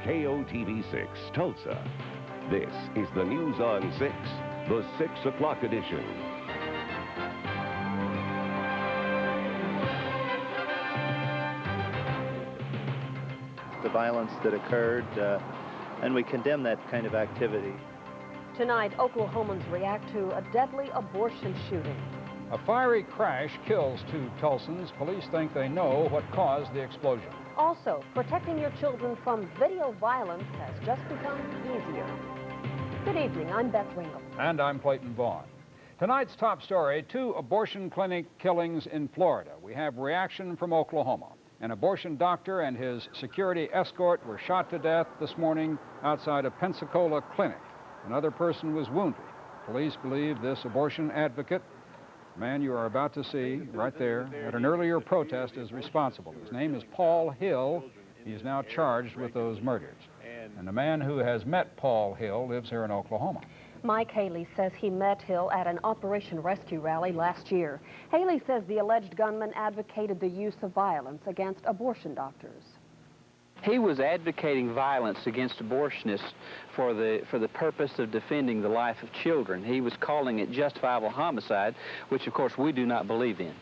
KOTV 6, Tulsa. This is the News on 6, the 6 o'clock edition. The violence that occurred, and we condemn that kind of activity. Tonight, Oklahomans react to a deadly abortion shooting. A fiery crash kills 2 Tulsans. Police think they know what caused the explosion. Also, protecting your children from video violence has just become easier. Good evening, I'm Beth Ringel. And I'm Clayton Vaughn. Tonight's top story, 2 abortion clinic killings in Florida. We have reaction from Oklahoma. An abortion doctor and his security escort were shot to death this morning outside a Pensacola clinic. Another person was wounded. Police believe this abortion advocate, the man you are about to see right there, at an earlier protest, is responsible. His name is Paul Hill. He is now charged with those murders. And the man who has met Paul Hill lives here in Oklahoma. Mike Haley says he met Hill at an Operation Rescue rally last year. Haley says the alleged gunman advocated the use of violence against abortion doctors. He was advocating violence against abortionists for the purpose of defending the life of children. He was calling it justifiable homicide, which of course we do not believe in.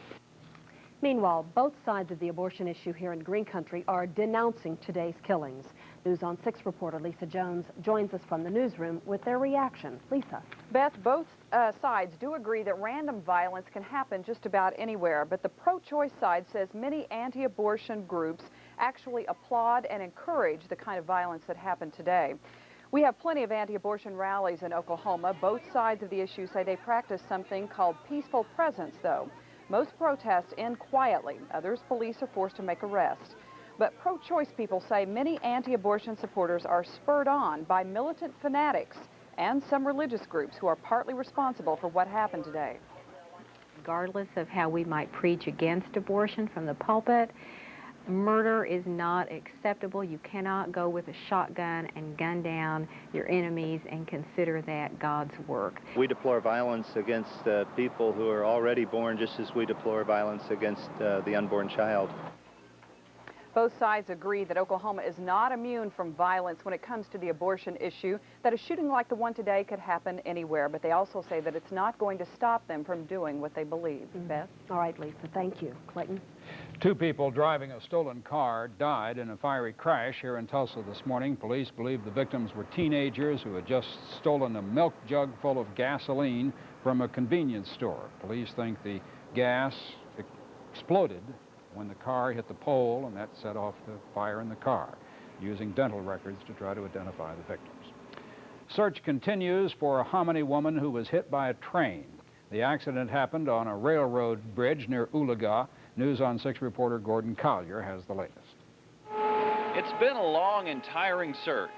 Meanwhile, both sides of the abortion issue here in Green Country are denouncing today's killings. News on 6 reporter Lisa Jones joins us from the newsroom with their reaction. Lisa. Beth, both sides do agree that random violence can happen just about anywhere, but the pro-choice side says many anti-abortion groups actually applaud and encourage the kind of violence that happened today. We have plenty of anti-abortion rallies in Oklahoma. Both sides of the issue say they practice something called peaceful presence, though. Most protests end quietly. Others, police are forced to make arrests. But pro-choice people say many anti-abortion supporters are spurred on by militant fanatics and some religious groups who are partly responsible for what happened today. Regardless of how we might preach against abortion from the pulpit, murder is not acceptable. You cannot go with a shotgun and gun down your enemies and consider that God's work. We deplore violence against people who are already born, just as we deplore violence against the unborn child. Both sides agree that Oklahoma is not immune from violence when it comes to the abortion issue, that a shooting like the one today could happen anywhere, but they also say that it's not going to stop them from doing what they believe. Beth? All right, Lisa, thank you. Clayton? 2 people driving a stolen car died in a fiery crash here in Tulsa this morning. Police believe the victims were teenagers who had just stolen a milk jug full of gasoline from a convenience store. Police think the gas exploded when the car hit the pole, and that set off the fire in the car, using dental records to try to identify the victims. Search continues for a Hominy woman who was hit by a train. The accident happened on a railroad bridge near Oologah. News on 6 reporter Gordon Collier has the latest. It's been a long and tiring search.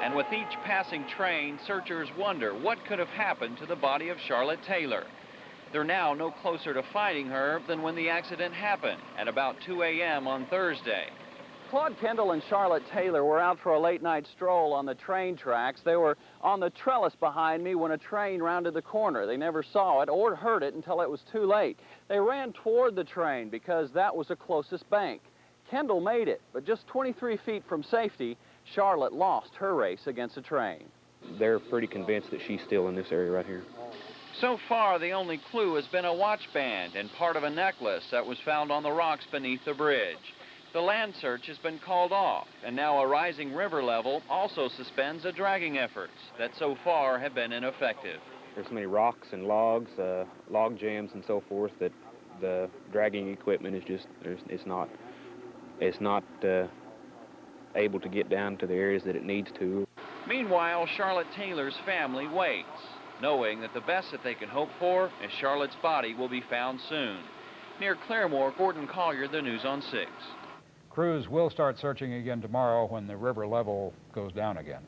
And with each passing train, searchers wonder what could have happened to the body of Charlotte Taylor. They're now no closer to finding her than when the accident happened at about 2 a.m. on Thursday. Claude Kendall and Charlotte Taylor were out for a late-night stroll on the train tracks. They were on the trellis behind me when a train rounded the corner. They never saw it or heard it until it was too late. They ran toward the train because that was the closest bank. Kendall made it, but just 23 feet from safety, Charlotte lost her race against a train. They're pretty convinced that she's still in this area right here. So far, the only clue has been a watch band and part of a necklace that was found on the rocks beneath the bridge. The land search has been called off, and now a rising river level also suspends the dragging efforts that so far have been ineffective. There's so many rocks and logs, log jams and so forth, that the dragging equipment is just, it's not able to get down to the areas that it needs to. Meanwhile, Charlotte Taylor's family waits, knowing that the best that they can hope for is Charlotte's body will be found soon. Near Claremore, Gordon Collier, the News on 6. Crews will start searching again tomorrow when the river level goes down again.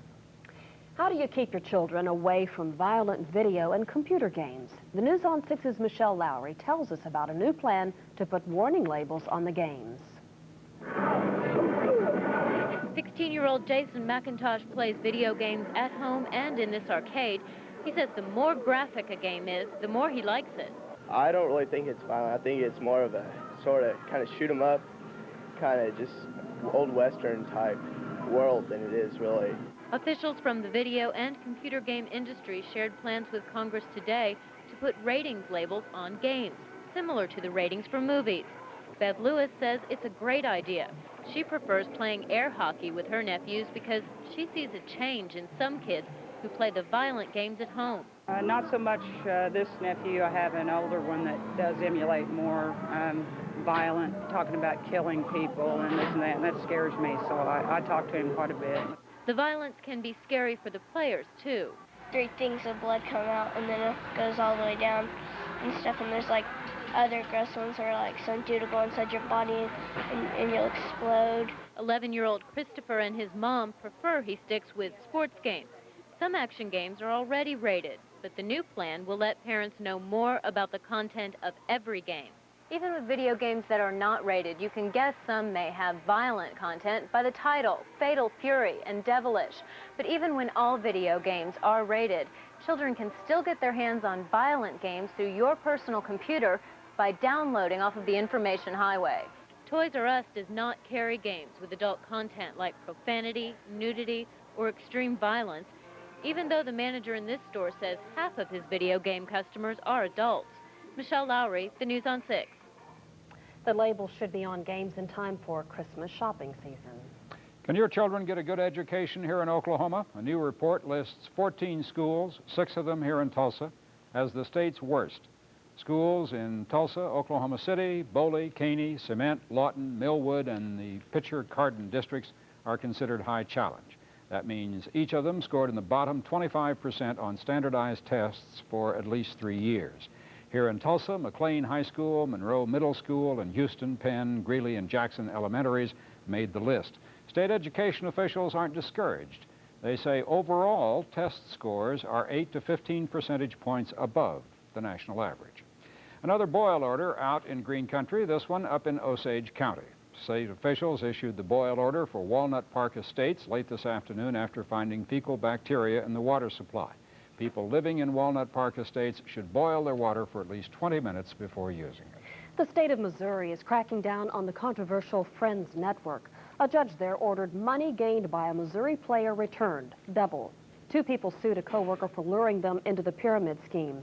How do you keep your children away from violent video and computer games? The News on 6's Michelle Lowry tells us about a new plan to put warning labels on the games. 16-year-old Jason McIntosh plays video games at home and in this arcade. He says the more graphic a game is, the more he likes it. I don't really think it's violent. I think it's more of a sort of kind of shoot 'em up, kind of just old Western type. world than it is really. Officials from the video and computer game industry shared plans with Congress today to put ratings labels on games, similar to the ratings for movies. Bev Lewis says it's a great idea. She prefers playing air hockey with her nephews because she sees a change in some kids who play the violent games at home. Not so much this nephew. I have an older one that does emulate more violent, talking about killing people and this and that scares me, so I talk to him quite a bit. The violence can be scary for the players, too. 3 things of blood come out, and then it goes all the way down and stuff, and there's like other gross ones where like some dude will go inside your body and you'll explode. 11-year-old Christopher and his mom prefer he sticks with sports games. Some action games are already rated, but the new plan will let parents know more about the content of every game. Even with video games that are not rated, you can guess some may have violent content by the title, Fatal Fury and Devilish. But even when all video games are rated, children can still get their hands on violent games through your personal computer by downloading off of the information highway. Toys R Us does not carry games with adult content like profanity, nudity, or extreme violence, even though the manager in this store says half of his video game customers are adults. Michelle Lowry, the News on 6. The label should be on games in time for Christmas shopping season. Can your children get a good education here in Oklahoma? A new report lists 14 schools, 6 of them here in Tulsa, as the state's worst. Schools in Tulsa, Oklahoma City, Boley, Caney, Cement, Lawton, Millwood, and the Pitcher-Carden districts are considered high challenge. That means each of them scored in the bottom 25% on standardized tests for at least 3 years. Here in Tulsa, McLean High School, Monroe Middle School, and Houston, Penn, Greeley, and Jackson Elementaries made the list. State education officials aren't discouraged. They say overall test scores are 8 to 15 percentage points above the national average. Another boil order out in Green Country, this one up in Osage County. State officials issued the boil order for Walnut Park Estates late this afternoon after finding fecal bacteria in the water supply. People living in Walnut Park Estates should boil their water for at least 20 minutes before using it. The state of Missouri is cracking down on the controversial Friends Network. A judge there ordered money gained by a Missouri player returned, double. 2 people sued a co-worker for luring them into the pyramid scheme.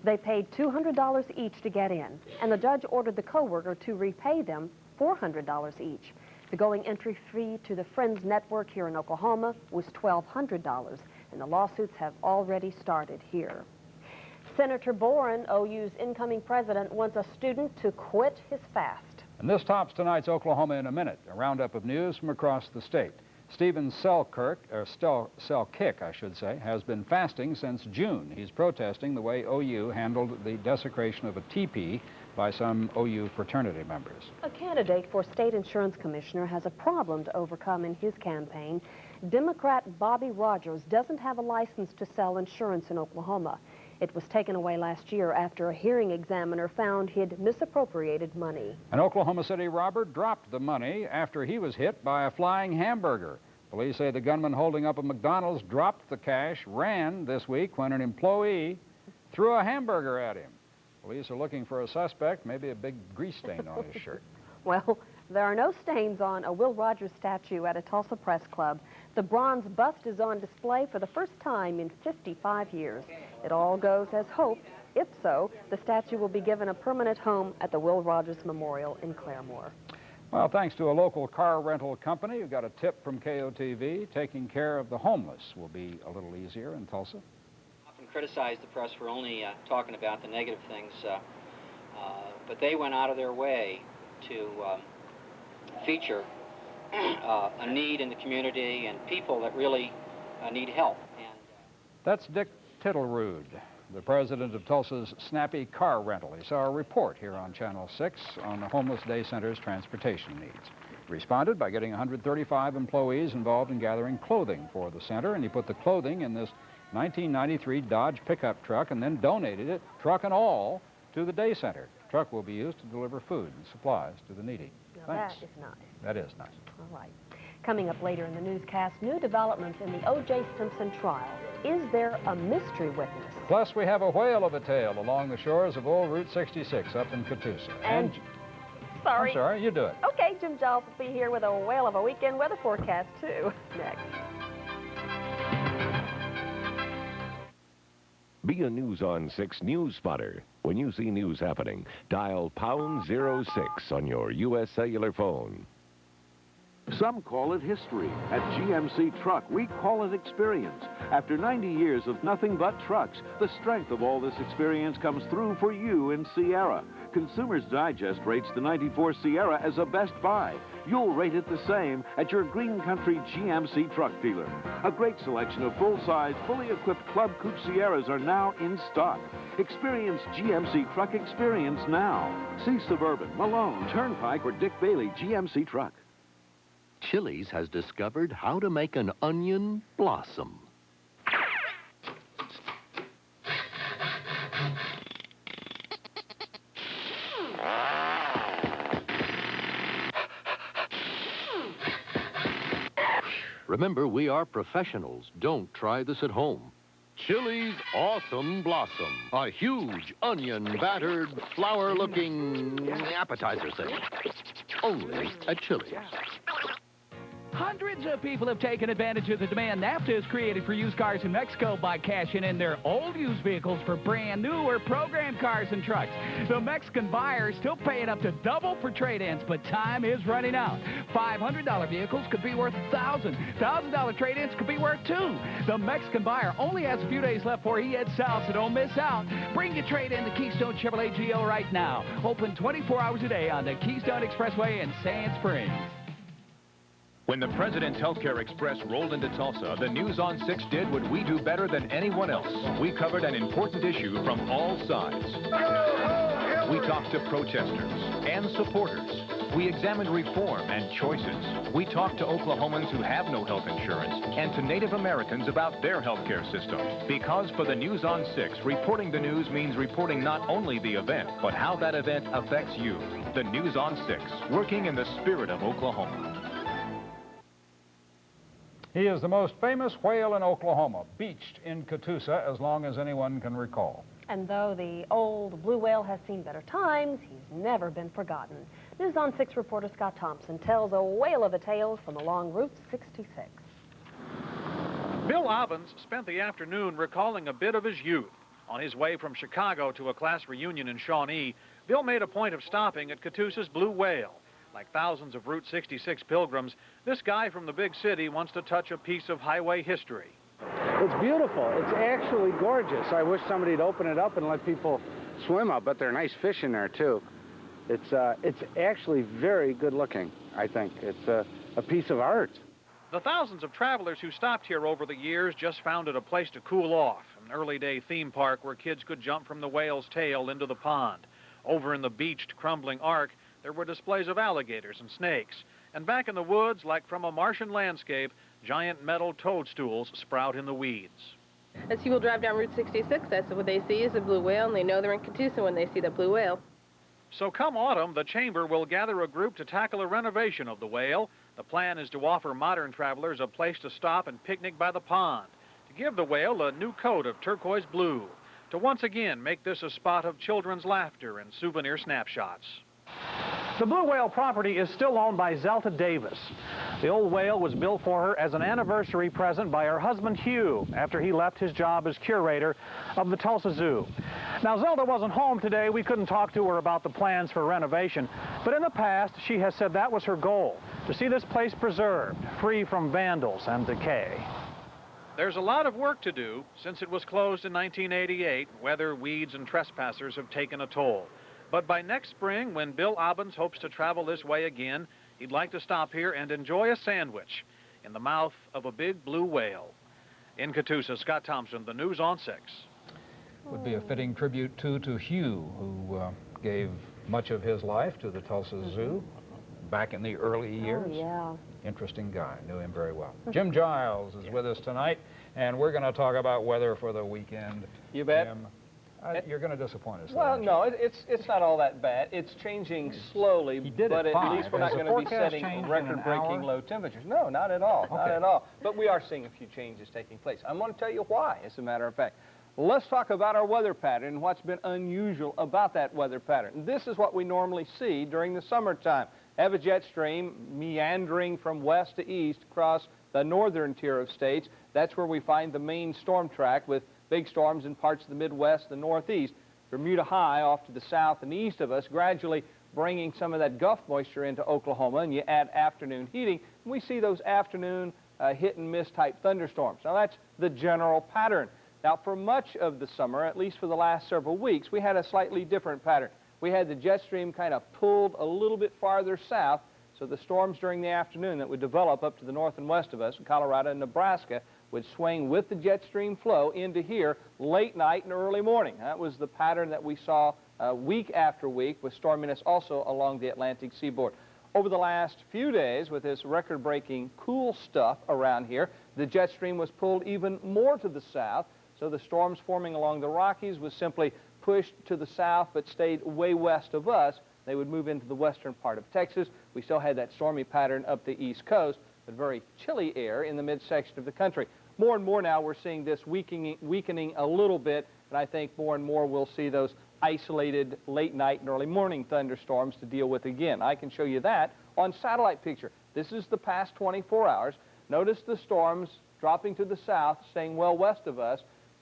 They paid $200 each to get in, and the judge ordered the co-worker to repay them $400 each. The going entry fee to the Friends Network here in Oklahoma was $1,200, and the lawsuits have already started here. Senator Boren, OU's incoming president, wants a student to quit his fast. And this tops tonight's Oklahoma in a Minute, a roundup of news from across the state. Stephen Selkick, I should say, has been fasting since June. He's protesting the way OU handled the desecration of a teepee by some OU fraternity members. A candidate for state insurance commissioner has a problem to overcome in his campaign. Democrat Bobby Rogers doesn't have a license to sell insurance in Oklahoma. It was taken away last year after a hearing examiner found he'd misappropriated money. An Oklahoma City robber dropped the money after he was hit by a flying hamburger. Police say the gunman holding up a McDonald's dropped the cash, ran this week when an employee threw a hamburger at him. Police are looking for a suspect, maybe a big grease stain on his shirt. Well, there are no stains on a Will Rogers statue at a Tulsa Press Club. The bronze bust is on display for the first time in 55 years. It all goes as hoped. If so, the statue will be given a permanent home at the Will Rogers Memorial in Claremore. Well, thanks to a local car rental company who got a tip from KOTV, taking care of the homeless will be a little easier in Tulsa. Often criticize the press for only talking about the negative things, but they went out of their way to feature a need in the community and people that really need help. And that's Dick Tittlerud, the president of Tulsa's Snappy Car Rental. He saw a report here on Channel 6 on the Homeless Day Center's transportation needs. He responded by getting 135 employees involved in gathering clothing for the center, and he put the clothing in this 1993 Dodge pickup truck and then donated it, truck and all, to the day center. The truck will be used to deliver food and supplies to the needy. Now that is nice. That is nice. All right. Coming up later in the newscast, new developments in the O.J. Simpson trial. Is there a mystery witness? Plus, we have a whale of a tale along the shores of old Route 66 up in Catoosa. Sorry. I'm sorry, you do it. Okay, Jim Giles will be here with a whale of a weekend weather forecast, too. Next. Be a News on 6 news spotter. When you see news happening, dial #06 on your U.S. cellular phone. Some call it history. At GMC Truck, we call it experience. After 90 years of nothing but trucks, the strength of all this experience comes through for you in Sierra. Consumers Digest rates the 94 Sierra as a best buy. You'll rate it the same at your Green Country GMC Truck dealer. A great selection of full-size, fully equipped Club Coupe Sierras are now in stock. Experience GMC Truck experience now. See Suburban, Malone, Turnpike, or Dick Bailey GMC Truck. Chili's has discovered how to make an onion blossom. Remember, we are professionals. Don't try this at home. Chili's Awesome Blossom. A huge onion battered, flower-looking appetizer thing. Only at Chili's. Hundreds of people have taken advantage of the demand NAFTA has created for used cars in Mexico by cashing in their old used vehicles for brand new or programmed cars and trucks. The Mexican buyer is still paying up to double for trade-ins, but time is running out. $500 vehicles could be worth $1,000. $1,000 trade-ins could be worth $2,000. The Mexican buyer only has a few days left before he heads south, so don't miss out. Bring your trade-in to Keystone Chevrolet GL right now. Open 24 hours a day on the Keystone Expressway in Sand Springs. When the President's Healthcare Express rolled into Tulsa, the News on 6 did what we do better than anyone else. We covered an important issue from all sides. We talked to protesters and supporters. We examined reform and choices. We talked to Oklahomans who have no health insurance and to Native Americans about their healthcare system. Because for the News on 6, reporting the news means reporting not only the event, but how that event affects you. The News on 6, working in the spirit of Oklahoma. He is the most famous whale in Oklahoma, beached in Catoosa as long as anyone can recall. And though the old blue whale has seen better times, he's never been forgotten. News on 6 reporter Scott Thompson tells a whale of a tale from along Route 66. Bill Obbins spent the afternoon recalling a bit of his youth. On his way from Chicago to a class reunion in Shawnee, Bill made a point of stopping at Catoosa's Blue Whale. Like thousands of Route 66 pilgrims, this guy from the big city wants to touch a piece of highway history. It's beautiful. It's actually gorgeous. I wish somebody'd open it up and let people swim up, but there are nice fish in there, too. It's actually very good looking, I think. It's a piece of art. The thousands of travelers who stopped here over the years just found it a place to cool off, an early-day theme park where kids could jump from the whale's tail into the pond. Over in the beached, crumbling ark, there were displays of alligators and snakes. And back in the woods, like from a Martian landscape, giant metal toadstools sprout in the weeds. As people drive down Route 66, that's what they see is a blue whale, and they know they're in Catoosa when they see the blue whale. So come autumn, the Chamber will gather a group to tackle a renovation of the whale. The plan is to offer modern travelers a place to stop and picnic by the pond, to give the whale a new coat of turquoise blue, to once again make this a spot of children's laughter and souvenir snapshots. The Blue Whale property is still owned by Zelda Davis. The old whale was built for her as an anniversary present by her husband Hugh after he left his job as curator of the Tulsa Zoo. Now, Zelda wasn't home today. We couldn't talk to her about the plans for renovation, but in the past she has said that was her goal, to see this place preserved, free from vandals and decay. There's a lot of work to do. Since it was closed in 1988, weather, weeds, and trespassers have taken a toll. But by next spring, when Bill Obbins hopes to travel this way again, he'd like to stop here and enjoy a sandwich in the mouth of a big blue whale. In Catoosa, Scott Thompson, the News on 6. Would be a fitting tribute, too, to Hugh, who gave much of his life to the Tulsa Zoo back in the early years. Oh, yeah. Interesting guy. Knew him very well. Jim Giles is with us tonight, and we're going to talk about weather for the weekend. You bet. Jim, you're going to disappoint us. Well, no, it's not all that bad. It's changing slowly, but at least we're not going to be setting record-breaking low temperatures. No, not at all, not at all. But we are seeing a few changes taking place. I'm going to tell you why, as a matter of fact. Let's talk about our weather pattern and what's been unusual about that weather pattern. This is what we normally see during the summertime. Have a jet stream meandering from west to east across the northern tier of states. That's where we find the main storm track with big storms in parts of the Midwest, the Northeast. Bermuda High off to the south and east of us, gradually bringing some of that Gulf moisture into Oklahoma, and you add afternoon heating, and we see those afternoon hit and miss type thunderstorms. Now that's the general pattern. Now for much of the summer, at least for the last several weeks, we had a slightly different pattern. We had the jet stream kind of pulled a little bit farther south, so the storms during the afternoon that would develop up to the north and west of us in Colorado and Nebraska would swing with the jet stream flow into here late night and early morning. That was the pattern that we saw week after week with storminess also along the Atlantic seaboard. Over the last few days, with this record-breaking cool stuff around here, the jet stream was pulled even more to the south, so the storms forming along the Rockies was simply pushed to the south but stayed way west of us. They would move into the western part of Texas. We still had that stormy pattern up the east coast, but very chilly air in the midsection of the country. More and more now we're seeing this weakening a little bit, and I think more and more we'll see those isolated late night and early morning thunderstorms to deal with again. I can show you that on satellite picture. This is the past 24 hours. Notice the storms dropping to the south, staying well west of us.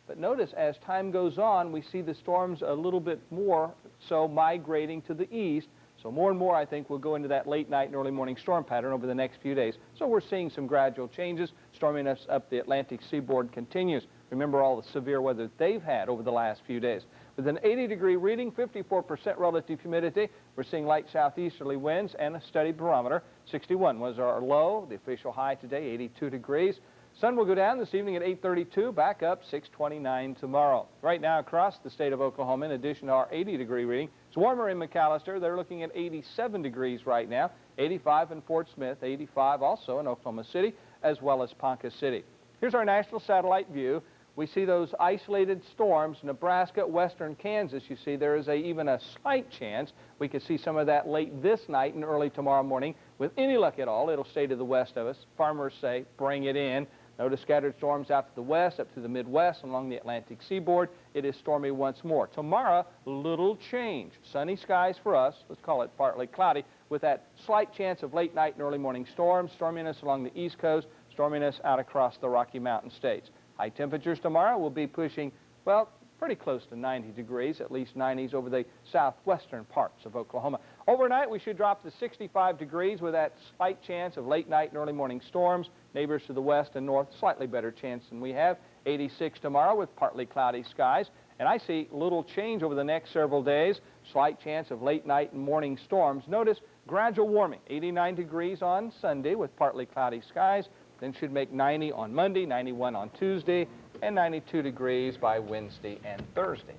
But notice as time goes on, we see the storms a little bit more so migrating to the east. So more and more, I think, we'll go into that late night and early morning storm pattern over the next few days. So we're seeing some gradual changes. Storminess up the Atlantic seaboard continues. Remember all the severe weather they've had over the last few days. With an 80-degree reading, 54% relative humidity, we're seeing light southeasterly winds and a steady barometer. 61 was our low. The official high today, 82 degrees. Sun will go down this evening at 8:32, back up 6:29 tomorrow. Right now across the state of Oklahoma, in addition to our 80-degree reading, it's warmer in McAllister. They're looking at 87 degrees right now, 85 in Fort Smith, 85 also in Oklahoma City, as well as Ponca City. Here's our national satellite view. We see those isolated storms, Nebraska, western Kansas. You see there is even a slight chance we could see some of that late this night and early tomorrow morning. With any luck at all, it'll stay to the west of us. Farmers say, bring it in. Notice scattered storms out to the west, up to the Midwest, along the Atlantic seaboard. It is stormy once more. Tomorrow, little change. Sunny skies for us. Let's call it partly cloudy, with that slight chance of late night and early morning storms, storminess along the east coast, storminess out across the Rocky Mountain states. High temperatures tomorrow will be pushing, well, pretty close to 90 degrees, at least 90s over the southwestern parts of Oklahoma. Overnight, we should drop to 65 degrees with that slight chance of late night and early morning storms. Neighbors to the west and north, slightly better chance than we have. 86 tomorrow with partly cloudy skies. And I see little change over the next several days. Slight chance of late night and morning storms. Notice gradual warming. 89 degrees on Sunday with partly cloudy skies. Then should make 90 on Monday, 91 on Tuesday, and 92 degrees by Wednesday and Thursday.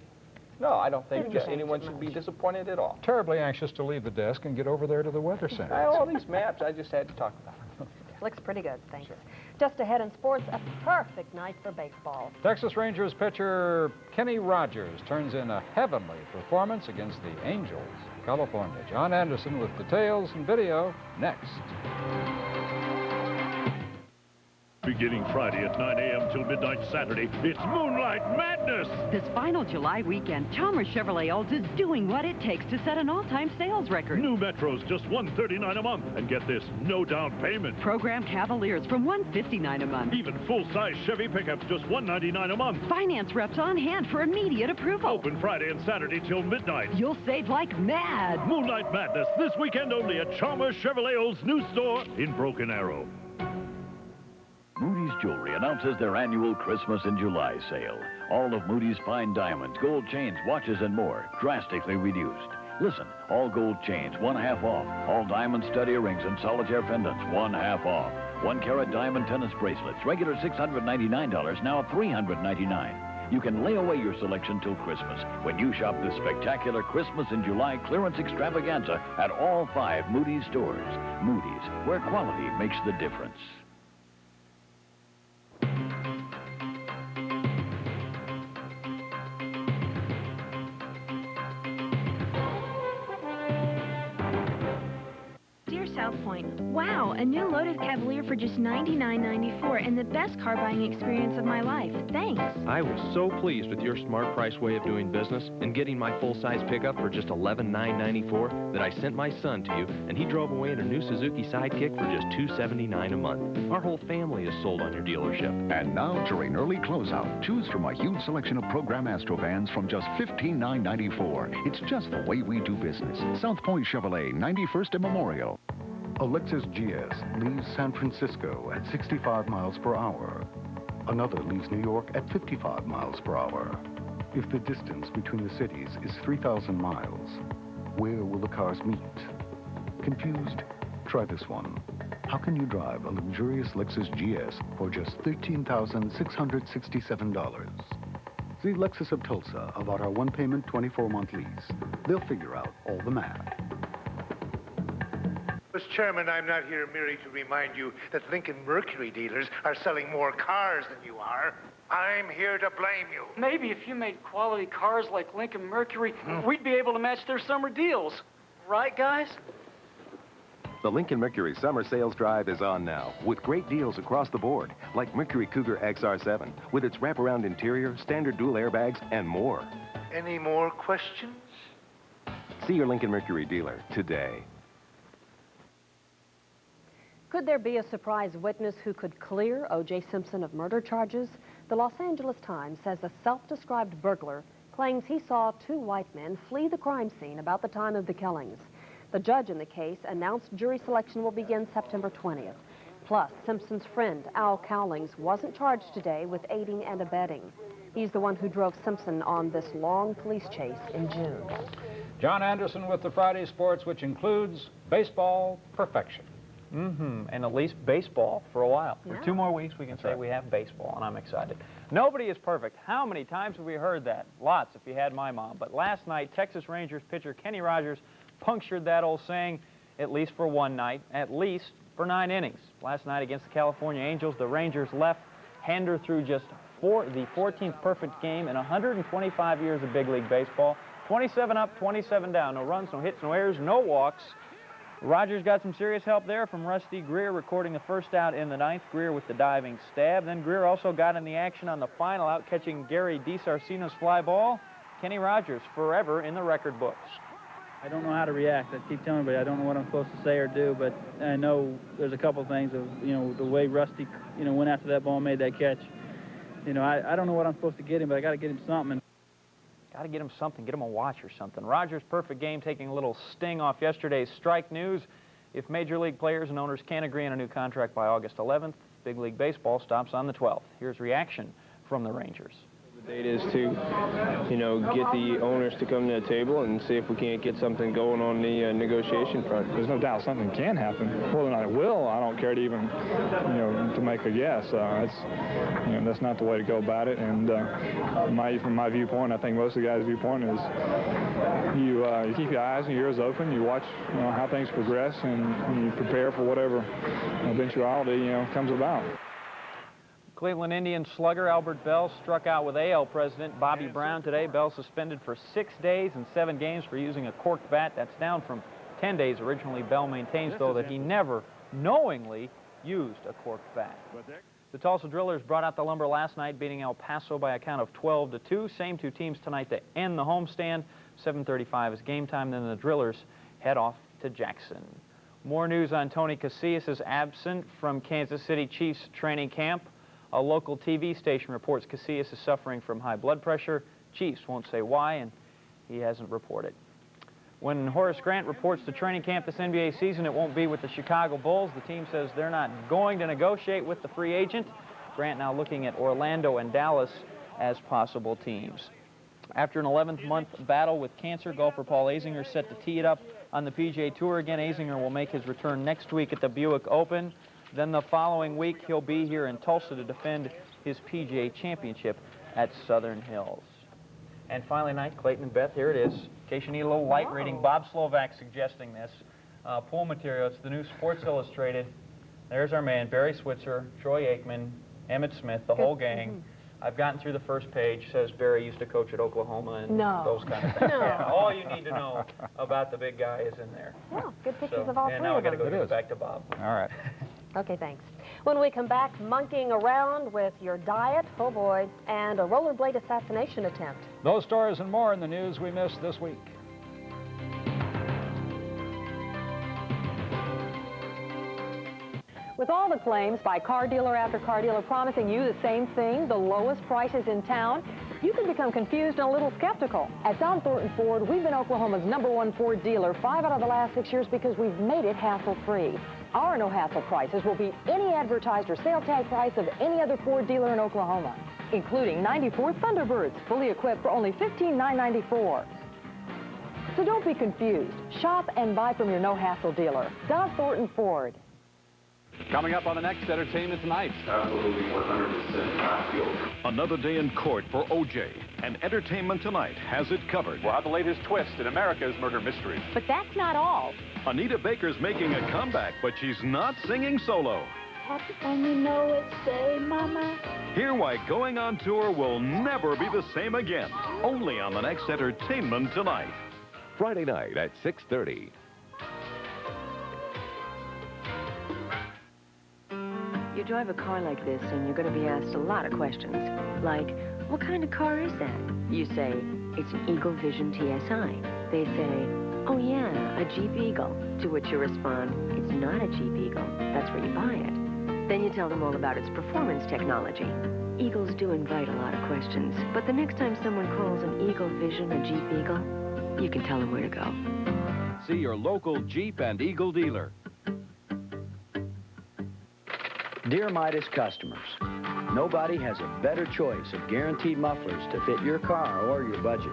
No, I don't think anyone should be disappointed at all. Terribly anxious to leave the desk and get over there to the weather center. All these maps, I just had to talk about. Looks pretty good, thanks. Just ahead in sports, a perfect night for baseball. Texas Rangers pitcher Kenny Rogers turns in a heavenly performance against the Angels, California. John Anderson with details and video next. Beginning Friday at 9 a.m. till midnight Saturday, it's Moonlight Madness! This final July weekend, Chalmers Chevrolet Olds is doing what it takes to set an all-time sales record. New Metros, just $139 a month. And get this, no down payment. Program Cavaliers from $159 a month. Even full-size Chevy pickups, just $199 a month. Finance reps on hand for immediate approval. Open Friday and Saturday till midnight. You'll save like mad. Moonlight Madness, this weekend only at Chalmers Chevrolet Olds' new store in Broken Arrow. Moody's Jewelry announces their annual Christmas in July sale. All of Moody's fine diamonds, gold chains, watches, and more drastically reduced. Listen, all gold chains, 1/2 off. All diamond stud earrings and solitaire pendants, 1/2 off. 1-carat diamond tennis bracelets, regular $699, now $399. You can lay away your selection till Christmas when you shop this spectacular Christmas in July clearance extravaganza at all 5 Moody's stores. Moody's, where quality makes the difference. South Point. Wow, a new Lotus Cavalier for just $99.94 and the best car buying experience of my life. Thanks. I was so pleased with your smart price way of doing business and getting my full-size pickup for just $11,994 that I sent my son to you, and he drove away in a new Suzuki Sidekick for just $279 a month. Our whole family is sold on your dealership. And now, during early closeout, choose from a huge selection of program Astro vans from just $15,994. It's just the way we do business. South Point Chevrolet, 91st and Memorial. A Lexus GS leaves San Francisco at 65 miles per hour. Another leaves New York at 55 miles per hour. If the distance between the cities is 3,000 miles, where will the cars meet? Confused? Try this one. How can you drive a luxurious Lexus GS for just $13,667? See Lexus of Tulsa about our one-payment 24-month lease. They'll figure out all the math. Mr. Chairman, I'm not here merely to remind you that Lincoln Mercury dealers are selling more cars than you are. I'm here to blame you. Maybe if you made quality cars like Lincoln Mercury, we'd be able to match their summer deals. Right, guys? The Lincoln Mercury Summer Sales Drive is on now, with great deals across the board, like Mercury Cougar XR7, with its wraparound interior, standard dual airbags, and more. Any more questions? See your Lincoln Mercury dealer today. Could there be a surprise witness who could clear O.J. Simpson of murder charges? The Los Angeles Times says a self-described burglar claims he saw two white men flee the crime scene about the time of the killings. The judge in the case announced jury selection will begin September 20th. Plus, Simpson's friend, Al Cowlings, wasn't charged today with aiding and abetting. He's the one who drove Simpson on this long police chase in June. John Anderson with the Friday Sports, which includes baseball perfection. And at least baseball for a while. Yeah. For 2 more weeks, we can say we have baseball, and I'm excited. Nobody is perfect. How many times have we heard that? Lots, if you had my mom. But last night, Texas Rangers pitcher Kenny Rogers punctured that old saying, at least for one night, at least for 9 innings. Last night against the California Angels, the Rangers left hander through just the 14th perfect game in 125 years of big league baseball. 27 up, 27 down. No runs, no hits, no errors, no walks. Rogers got some serious help there from Rusty Greer, recording the first out in the 9th. Greer with the diving stab. Then Greer also got in the action on the final out, catching Gary DiSarcino's fly ball. Kenny Rogers forever in the record books. I don't know how to react. I keep telling everybody I don't know what I'm supposed to say or do, but I know there's a couple things of, the way Rusty, went after that ball and made that catch. I don't know what I'm supposed to get him, but I got to get him something. Got to get him something, get him a watch or something. Rogers' perfect game taking a little sting off yesterday's strike news. If Major League players and owners can't agree on a new contract by August 11th, Big League Baseball stops on the 12th. Here's reaction from the Rangers. The date is to, get the owners to come to the table and see if we can't get something going on the negotiation front. There's no doubt something can happen. Whether or not it will, I don't care to even, to make a guess. That's not the way to go about it. And from my viewpoint, I think most of the guys' viewpoint is you keep your eyes and your ears open. You watch, how things progress, and you prepare for whatever eventuality, comes about. Cleveland Indians slugger Albert Bell struck out with AL president Bobby Brown today. Bell suspended for 6 days and 7 games for using a corked bat. That's down from 10 days originally. Bell maintains, though, that he never knowingly used a corked bat. The Tulsa Drillers brought out the lumber last night, beating El Paso by a count of 12-2. Same 2 teams tonight to end the homestand. 7:35 is game time. Then the Drillers head off to Jackson. More news on Tony Casillas is absent from Kansas City Chiefs training camp. A local TV station reports Casillas is suffering from high blood pressure. Chiefs won't say why, and he hasn't reported. When Horace Grant reports to training camp this NBA season, it won't be with the Chicago Bulls. The team says they're not going to negotiate with the free agent. Grant now looking at Orlando and Dallas as possible teams. After an 11th-month battle with cancer, golfer Paul Azinger is set to tee it up on the PGA Tour again. Azinger will make his return next week at the Buick Open. Then the following week, he'll be here in Tulsa to defend his PGA Championship at Southern Hills. And finally tonight, Clayton and Beth, here it is. In case you need a little light reading, Bob Slovak suggesting this. Pool material, it's the new Sports Illustrated. There's our man, Barry Switzer, Troy Aikman, Emmett Smith, the whole gang. I've gotten through the first page. Says Barry used to coach at Oklahoma and those kind of things. No. Yeah, all you need to know about the big guy is in there. Yeah, good pictures of all three and now of I got to them. go give it back to Bob. All right. Okay, thanks. When we come back, monkeying around with your diet, oh boy, and a rollerblade assassination attempt. Those stories and more in the news we missed this week. With all the claims by car dealer after car dealer promising you the same thing, the lowest prices in town, you can become confused and a little skeptical. At Don Thornton Ford, we've been Oklahoma's #1 Ford dealer 5 out of the last 6 years because we've made it hassle-free. Our no-hassle prices will beat any advertised or sale tag price of any other Ford dealer in Oklahoma, including '94 Thunderbirds, fully equipped for only $15,994. So don't be confused. Shop and buy from your no-hassle dealer, Don Thornton Ford. Coming up on the next Entertainment Tonight. Absolutely 100% not guilty. Another day in court for O.J. And Entertainment Tonight has it covered. We'll have the latest twist in America's murder mystery. But that's not all. Anita Baker's making a comeback, but she's not singing solo. Happy and you know it, say mama. Hear why going on tour will never be the same again. Only on the next Entertainment Tonight. Friday night at 6:30. You drive a car like this and you're going to be asked a lot of questions. Like, what kind of car is that? You say, it's an Eagle Vision TSI. They say, oh yeah, a Jeep Eagle. To which you respond, it's not a Jeep Eagle. That's where you buy it. Then you tell them all about its performance technology. Eagles do invite a lot of questions, but the next time someone calls an Eagle Vision a Jeep Eagle, you can tell them where to go. See your local Jeep and Eagle dealer. Dear Midas customers, nobody has a better choice of guaranteed mufflers to fit your car or your budget.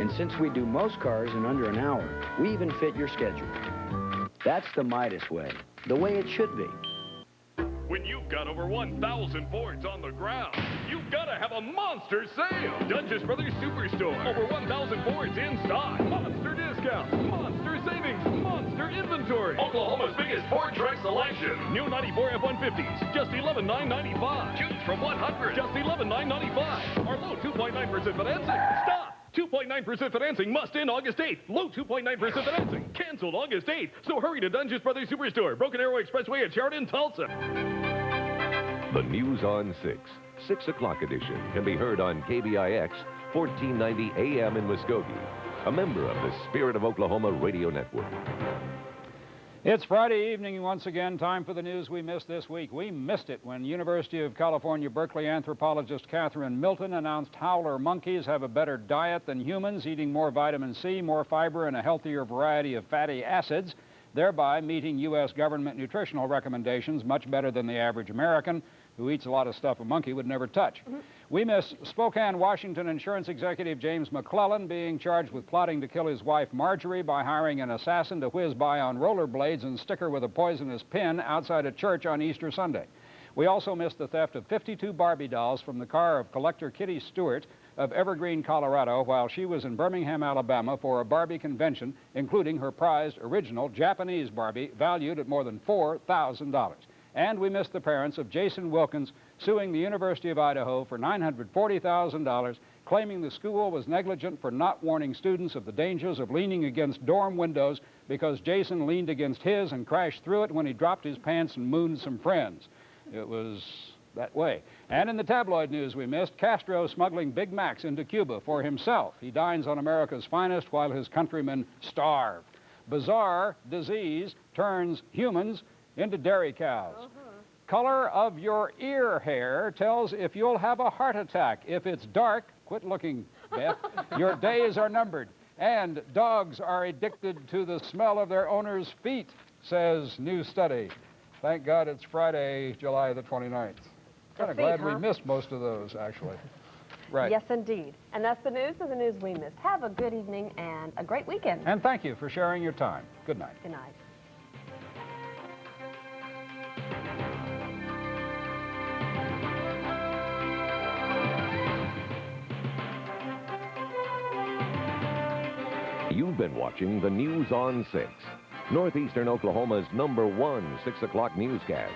And since we do most cars in under an hour, we even fit your schedule. That's the Midas way, the way it should be. When you've got over 1,000 Fords on the ground, you've got to have a monster sale. Dungeons Brothers Superstore. Over 1,000 Fords in stock. Monster discounts. Monster savings. Monster inventory. Oklahoma's biggest Ford truck selection. New 94 F-150s. Just $11,995. Choose from 100. Just $11,995. Our low 2.9% financing. Stop. 2.9% financing must end August 8th. Low 2.9% financing. Canceled August 8th. So hurry to Dungeons Brothers Superstore. Broken Arrow Expressway at Sheridan, Tulsa. The News on 6. 6 o'clock edition can be heard on KBIX 1490 AM in Muskogee. A member of the Spirit of Oklahoma Radio Network. It's Friday evening once again, time for the news we missed this week. We missed it when University of California, Berkeley anthropologist Catherine Milton announced howler monkeys have a better diet than humans, eating more vitamin C, more fiber, and a healthier variety of fatty acids, thereby meeting U.S. government nutritional recommendations much better than the average American, who eats a lot of stuff a monkey would never touch. We miss Spokane, Washington insurance executive James McClellan being charged with plotting to kill his wife Marjorie by hiring an assassin to whiz by on rollerblades and stick her with a poisonous pin outside a church on Easter Sunday. We also missed the theft of 52 Barbie dolls from the car of collector Kitty Stewart of Evergreen, Colorado, while she was in Birmingham, Alabama for a Barbie convention, including her prized original Japanese Barbie valued at more than $4,000. And we missed the parents of Jason Wilkins suing the University of Idaho for $940,000, claiming the school was negligent for not warning students of the dangers of leaning against dorm windows because Jason leaned against his and crashed through it when he dropped his pants and mooned some friends. It was that way. And in the tabloid news we missed, Castro smuggling Big Macs into Cuba for himself. He dines on America's finest while his countrymen starve. Bizarre disease turns humans into dairy cows. Color of your ear hair tells if you'll have a heart attack. If it's dark, quit looking, Beth. Your days are numbered. And dogs are addicted to the smell of their owner's feet, says new study. Thank God it's Friday, July the 29th. Kind of glad we missed most of those, actually. Right. Yes, indeed. And that's the news of the news we missed. Have a good evening and a great weekend. And thank you for sharing your time. Good night. Good night. You've been watching the News on 6, Northeastern Oklahoma's #1 6 o'clock newscast.